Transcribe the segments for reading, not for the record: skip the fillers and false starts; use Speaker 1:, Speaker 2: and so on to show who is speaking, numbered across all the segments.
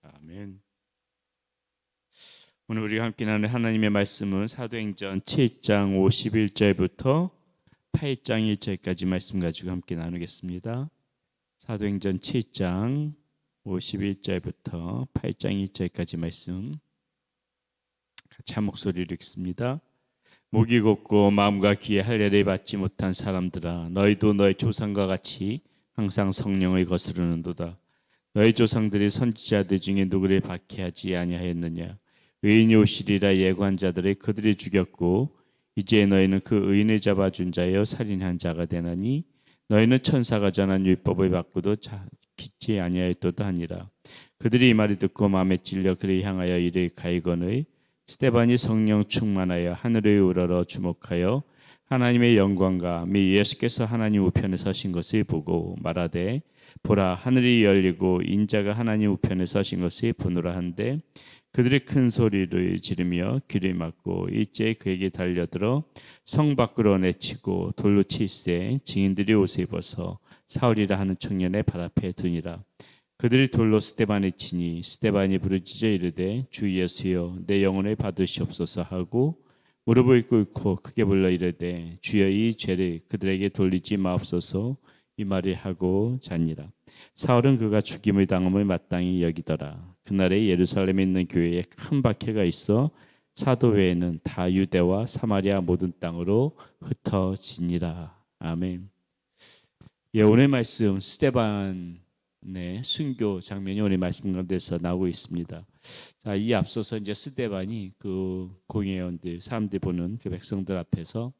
Speaker 1: 아멘. 오늘 우리가 함께 나누는 하나님의 말씀은 사도행전 7장 51절부터 8장 1절까지 말씀 가지고 함께 나누겠습니다. 사도행전 7장 51절부터 8장 1절까지 말씀 같이 한 목소리로 읽습니다. 목이 곧고 마음과 귀에 할례를 받지 못한 사람들아, 너희도 너희 조상과 같이 항상 성령을 거스르는도다. 너희 조상들이 선지자들 중에 누구를 박해하지 아니하였느냐? 의인이 오시리라 예고한 자들을 그들이 죽였고, 이제 너희는 그 의인을 잡아준 자여 살인한 자가 되나니, 너희는 천사가 전한 율법을 받고도 지키지 아니하였도다 하니라. 그들이 이 말을 듣고 마음에 찔려 그를 향하여 이를 가이거늘, 스데반이 성령 충만하여 하늘을 우러러 주목하여 하나님의 영광과 미 예수께서 하나님 우편에 서신 것을 보고 말하되, 보라, 하늘이 열리고 인자가 하나님 우편에 서신 것을 보노라 한데, 그들이 큰 소리를 지르며 귀를 막고 일제히 그에게 달려들어 성 밖으로 내치고 돌로 칠세 증인들이 옷을 입어서 사울이라 하는 청년의 발 앞에 두니라. 그들이 돌로 스데반을 치니 스데반이 부르짖어 이르되, 주 예수여, 내 영혼을 받으시옵소서 하고 무릎을 꿇고 크게 불러 이르되, 주여, 이 죄를 그들에게 돌리지 마옵소서. 이 말을 하고 자니라. 사울은 그가 죽임을 당함을 마땅히 여기더라. 그날에 예루살렘에 있는 교회에 큰 박해가 있어 사도 외에는 다 유대와 사마리아 모든 땅으로 흩어지니라. 아멘. 예, 오늘 말씀 스데반의 순교 장면이 오늘 말씀 가운데서 나오고 있습니다. 자, 이 앞서서 이제 스데반이 그 공회원들, 사람들 보는 그 백성들 앞에서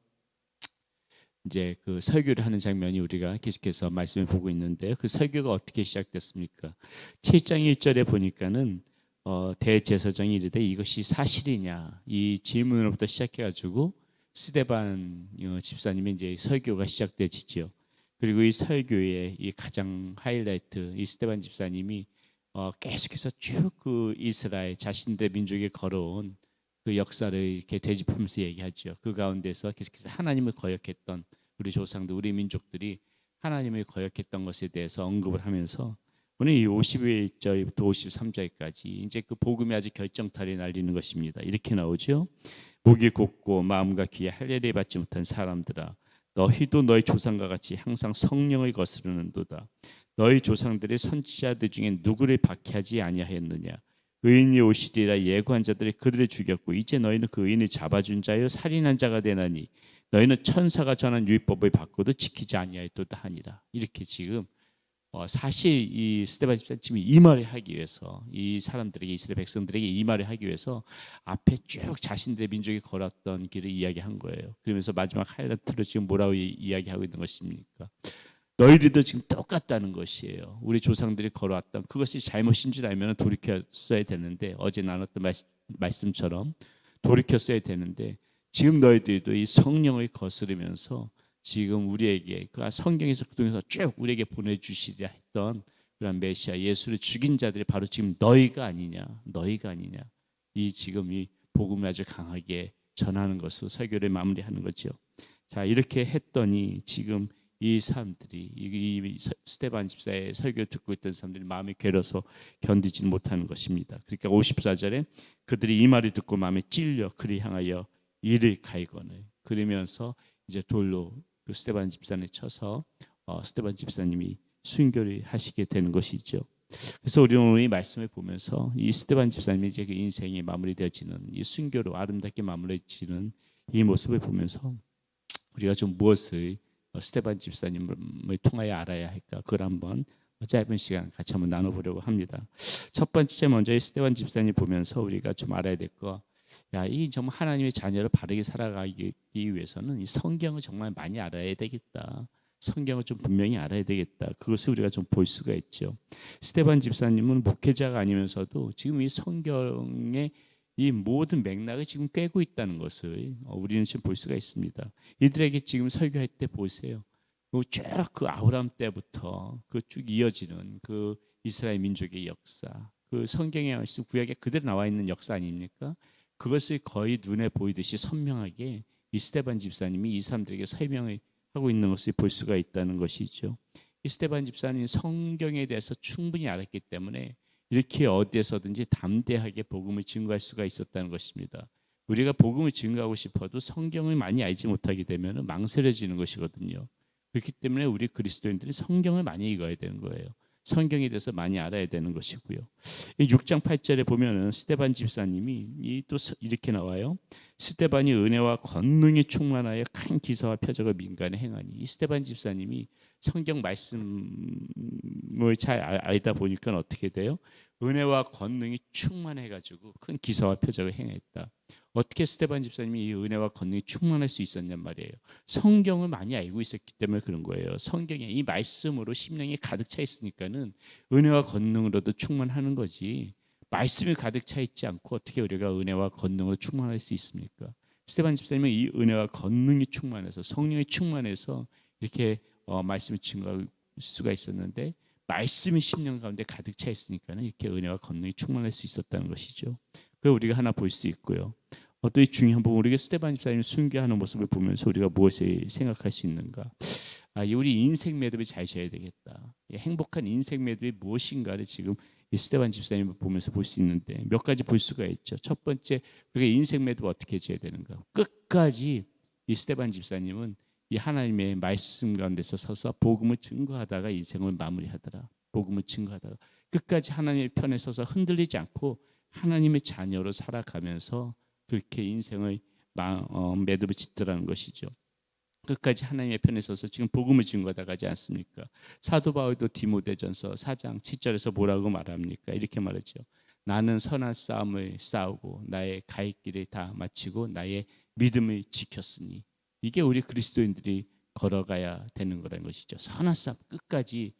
Speaker 1: 이제 그 설교를 하는 장면이 우리가 계속해서 말씀을 보고 있는데, 그 설교가 어떻게 시작됐습니까? 7장 1절에 보니까는 대제사장이 이르되 이것이 사실이냐, 이 질문으로부터 시작해가지고 스데반 집사님의 이제 설교가 시작되지요. 그리고 이 설교의 이 가장 하이라이트, 이 스데반 집사님이 계속해서 쭉 그 이스라엘 자신들 민족에 걸어온 그 역사를 이렇게 되짚으면서 얘기하죠. 그 가운데서 계속해서 하나님을 거역했던 우리 조상들, 우리 민족들이 하나님을 거역했던 것에 대해서 언급을 하면서 오늘 이 51절부터 53절까지 이제 그 복음이 아주 결정타를 날리는 것입니다. 이렇게 나오죠. 목이 곧고 마음과 귀에 할례를 받지 못한 사람들아, 너희도 너희 조상과 같이 항상 성령을 거스르는도다. 너희 조상들의 선지자들 중에 누구를 박해하지 아니하였느냐? 의인이 오시리라 예고한 자들이 그들을 죽였고, 이제 너희는 그 의인을 잡아준 자여 살인한 자가 되나니, 너희는 천사가 전한 율법을 받고도 지키지 아니하였도다 하니라. 이렇게 지금 사실 이 스데반 집사님이 이 말을 하기 위해서, 이 사람들에게, 이스라엘 백성들에게 이 말을 하기 위해서 앞에 쭉 자신들의 민족이 걸었던 길을 이야기한 거예요. 그러면서 마지막 하이라이트로 지금 뭐라고 이야기하고 있는 것입니까? 너희들도 지금 똑같다는 것이에요. 우리 조상들이 걸어왔던 그것이 잘못인 줄 알면 돌이켰어야 되는데, 어제 나눴던 말씀처럼 돌이켰어야 되는데, 지금 너희들도 이 성령을 거스르면서 지금 우리에게 그 성경에서 그동안에서 쭉 우리에게 보내주시려 했던 그런 메시아 예수를 죽인 자들이 바로 지금 너희가 아니냐, 너희가 아니냐. 이 지금 이 복음을 아주 강하게 전하는 것으로 설교를 마무리하는 거죠. 자, 이렇게 했더니 지금 이 사람들이, 이 스데반 집사의 설교를 듣고 있던 사람들이 마음이 괴로워서 견디지 못하는 것입니다. 그러니까 54절에 그들이 이 말을 듣고 마음에 찔려 그를 향하여 이를 가이거늘, 그러면서 이제 돌로 그 스데반 집사를 쳐서 스데반 집사님이 순교를 하시게 되는 것이죠. 그래서 우리는 오늘 이 말씀을 보면서 이 스데반 집사님의 이제 그 인생이 마무리되어지는, 이 순교로 아름답게 마무리되어지는 이 모습을 보면서 우리가 좀 무엇을 스데반 집사님을 통하여 알아야 할까, 그걸 한번 짧은 시간 같이 한번 나눠보려고 합니다. 첫 번째, 먼저 이 스데반 집사님 보면서 우리가 좀 알아야 될 거, 이 정말 하나님의 자녀를 바르게 살아가기 위해서는 이 성경을 정말 많이 알아야 되겠다. 성경을 좀 분명히 알아야 되겠다. 그것을 우리가 좀 볼 수가 있죠. 스데반 집사님은 목회자가 아니면서도 지금 이 성경의 이 모든 맥락을 지금 꿰고 있다는 것을 우리는 지금 볼 수가 있습니다. 이들에게 지금 설교할 때 보세요. 쭉 그 아브라함 때부터 그 쭉 이어지는 그 이스라엘 민족의 역사, 그 성경에 말씀 구약에 그대로 나와 있는 역사 아닙니까? 그것을 거의 눈에 보이듯이 선명하게 이 스데반 집사님이 이 사람들에게 설명을 하고 있는 것을 볼 수가 있다는 것이죠. 이 스데반 집사는 성경에 대해서 충분히 알았기 때문에 이렇게 어디에서든지 담대하게 복음을 증거할 수가 있었다는 것입니다. 우리가 복음을 증거하고 싶어도 성경을 많이 알지 못하게 되면 망설여지는 것이거든요. 그렇기 때문에 우리 그리스도인들이 성경을 많이 읽어야 되는 거예요. 성경에 대해서 많이 알아야 되는 것이고요. 6장 8절에 보면은 스데반 집사님이 또 이렇게 나와요. 스데반이 은혜와 권능이 충만하여 큰 기사와 표적을 민간에 행하니. 이 스데반 집사님이 성경 말씀을 잘 알다 보니까 어떻게 돼요? 은혜와 권능이 충만해가지고 큰 기사와 표적을 행했다. 어떻게 스데반 집사님이 이 은혜와 권능이 충만할 수 있었냔 말이에요. 성경을 많이 알고 있었기 때문에 그런 거예요. 성경에 이 말씀으로 심령이 가득 차 있으니까는 은혜와 권능으로도 충만하는 거지. 말씀이 가득 차 있지 않고 어떻게 우리가 은혜와 권능으로 충만할 수 있습니까? 스데반 집사님은 이 은혜와 권능이 충만해서 성령이 충만해서 이렇게 말씀을 증거할 수가 있었는데 말씀이 심령 가운데 가득 차 있으니까는 이렇게 은혜와 권능이 충만할 수 있었다는 것이죠. 그걸 우리가 하나 볼 수 있고요. 또 이 중요한 부분, 우리가 스데반 집사님 순교하는 모습을 보면서 우리가 무엇을 생각할 수 있는가? 우리 인생 매듭이 잘 져야 되겠다. 행복한 인생 매듭이 무엇인가를 지금 이 스데반 집사님을 보면서 볼 수 있는데 몇 가지 볼 수가 있죠. 첫 번째, 우리가 인생 매듭 어떻게 져야 되는가? 끝까지 이 스데반 집사님은 이 하나님의 말씀 가운데서 서서 복음을 증거하다가 인생을 마무리하더라. 복음을 증거하다가 끝까지 하나님의 편에 서서 흔들리지 않고 하나님의 자녀로 살아가면서 그렇게 인생의 매듭을 짓더라는 것이죠. 끝까지 하나님의 편에 서서 지금 복음을 증거하다 가지 않습니까? 사도 바울도 디모데전서 4장 7절에서 뭐라고 말합니까? 이렇게 말하죠. 나는 선한 싸움을 싸우고 나의 갈 길을 다 마치고 나의 믿음을 지켰으니. 이게 우리 그리스도인들이 걸어가야 되는 거라는 것이죠. 선한 싸움 끝까지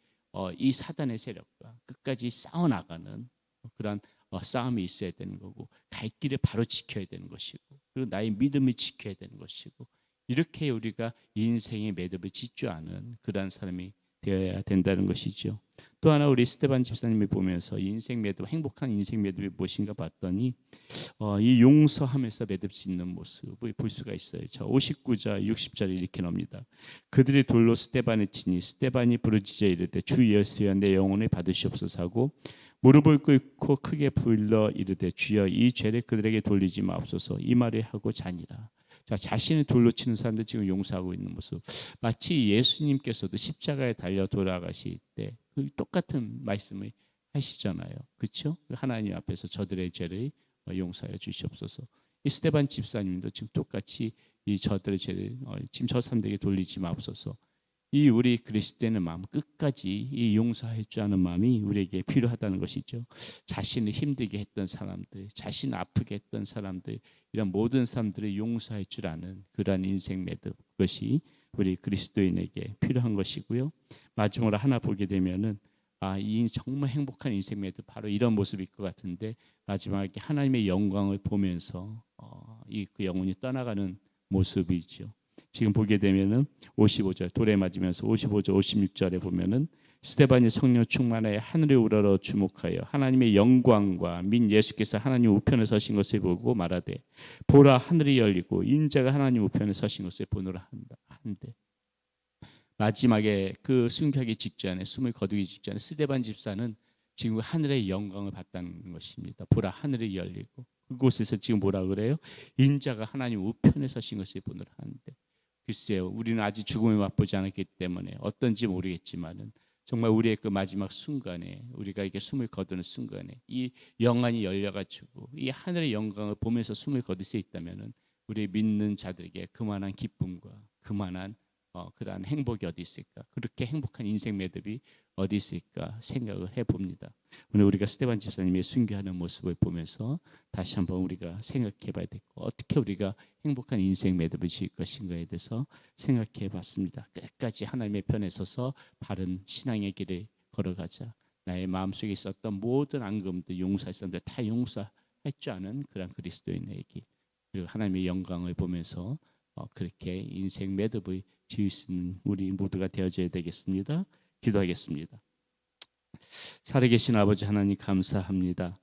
Speaker 1: 이 사단의 세력과 끝까지 싸워나가는 그런 싸움이 있어야 되는 거고 갈 길을 바로 지켜야 되는 것이고 그리고 나의 믿음을 지켜야 되는 것이고 이렇게 우리가 인생의 매듭을 짓지 않은 그러한 사람이 되어야 된다는 것이죠. 또 하나 우리 스데반 집사님을 보면서 인생 매듭, 행복한 인생 매듭이 무엇인가 봤더니 이 용서하면서 매듭 짓는 모습을 볼 수가 있어요. 자, 59절, 60절에 이렇게 나옵니다. 그들이 돌로 스데반을 치니 스데반이 부르짖어 이르되 주 예수여 내 영혼을 받으시옵소서 하고 무릎을 꿇고 크게 불러 이르되 주여 이 죄를 그들에게 돌리지 마옵소서 이 말을 하고 자니라. 자, 자신을 돌로 치는 사람들 지금 용서하고 있는 모습. 마치 예수님께서도 십자가에 달려 돌아가실 때 그 똑같은 말씀을 하시잖아요. 그렇죠? 하나님 앞에서 저들의 죄를 용서하여 주시옵소서. 이 스데반 집사님도 지금 똑같이 이 저들의 죄를 지금 저 사람들에게 돌리지 마옵소서. 이 우리 그리스도인의 마음 끝까지 이 용서할 줄 아는 마음이 우리에게 필요하다는 것이죠. 자신을 힘들게 했던 사람들, 자신 아프게 했던 사람들, 이런 모든 사람들을 용서할 줄 아는 그러한 인생 매듭, 그것이 우리 그리스도인에게 필요한 것이고요. 마지막으로 하나 보게 되면은 이 정말 행복한 인생 매듭 바로 이런 모습일 것 같은데 마지막에 하나님의 영광을 보면서 그 영혼이 떠나가는 모습이죠. 지금 보게 되면은 55절 돌에 맞으면서 55절 56절에 보면은 스데반이 성령 충만하여 하늘에 우러러 주목하여 하나님의 영광과 민 예수께서 하나님 우편에 서신 것을 보고 말하되 보라 하늘이 열리고 인자가 하나님 우편에 서신 것을 보노라 한데 마지막에 그 순교하기 직전에 숨을 거두기 직전에 스데반 집사는 지금 하늘의 영광을 봤다는 것입니다. 보라 하늘이 열리고 그곳에서 지금 뭐라 그래요? 인자가 하나님 우편에 서신 것을 보노라 하는데 글쎄요, 우리는 아직 죽음을 맛보지 않았기 때문에 어떤지 모르겠지만은 정말 우리의 그 마지막 순간에 우리가 이렇게 숨을 거두는 순간에 이 영안이 열려가지고 이 하늘의 영광을 보면서 숨을 거둘 수 있다면은 우리 믿는 자들에게 그만한 기쁨과 그만한 그러한 행복이 어디 있을까? 그렇게 행복한 인생 매듭이 어디 있을까 생각을 해봅니다. 오늘 우리가 스데반 집사님의 순교하는 모습을 보면서 다시 한번 우리가 생각해봐야 되고 어떻게 우리가 행복한 인생 매듭을 지을 것인가에 대해서 생각해봤습니다. 끝까지 하나님의 편에 서서 바른 신앙의 길을 걸어가자. 나의 마음속에 있었던 모든 앙금들 용서할 사람들 다 용서할 줄 아는 그런 그리스도인의 길 그리고 하나님의 영광을 보면서 그렇게 인생 매듭을 지을 수 있는 우리 모두가 되어져야 되겠습니다. 기도하겠습니다. 살아계신 아버지 하나님 감사합니다.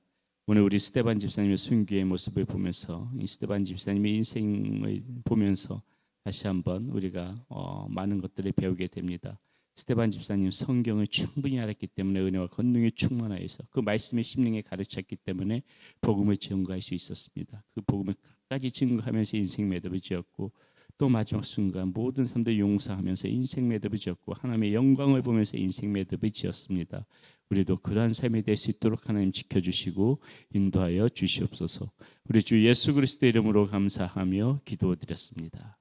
Speaker 1: 오늘 우리 스데반 집사님의 순교의 모습을 보면서 이 스데반 집사님의 인생을 보면서 다시 한번 우리가 많은 것들을 배우게 됩니다. 스데반 집사님 성경을 충분히 알았기 때문에 은혜와 권능에 충만하여서 그 말씀의 심령에 가르쳤기 때문에 복음을 증거할 수 있었습니다. 그 복음을 끝까지 증거하면서 인생 매듭을 지었고 또 마지막 순간 모든 사람들 용서하면서 인생 매듭을 지었고 하나님의 영광을 보면서 인생 매듭을 지었습니다. 우리도 그러한 삶이 될 수 있도록 하나님 지켜주시고 인도하여 주시옵소서. 우리 주 예수 그리스도의 이름으로 감사하며 기도드렸습니다.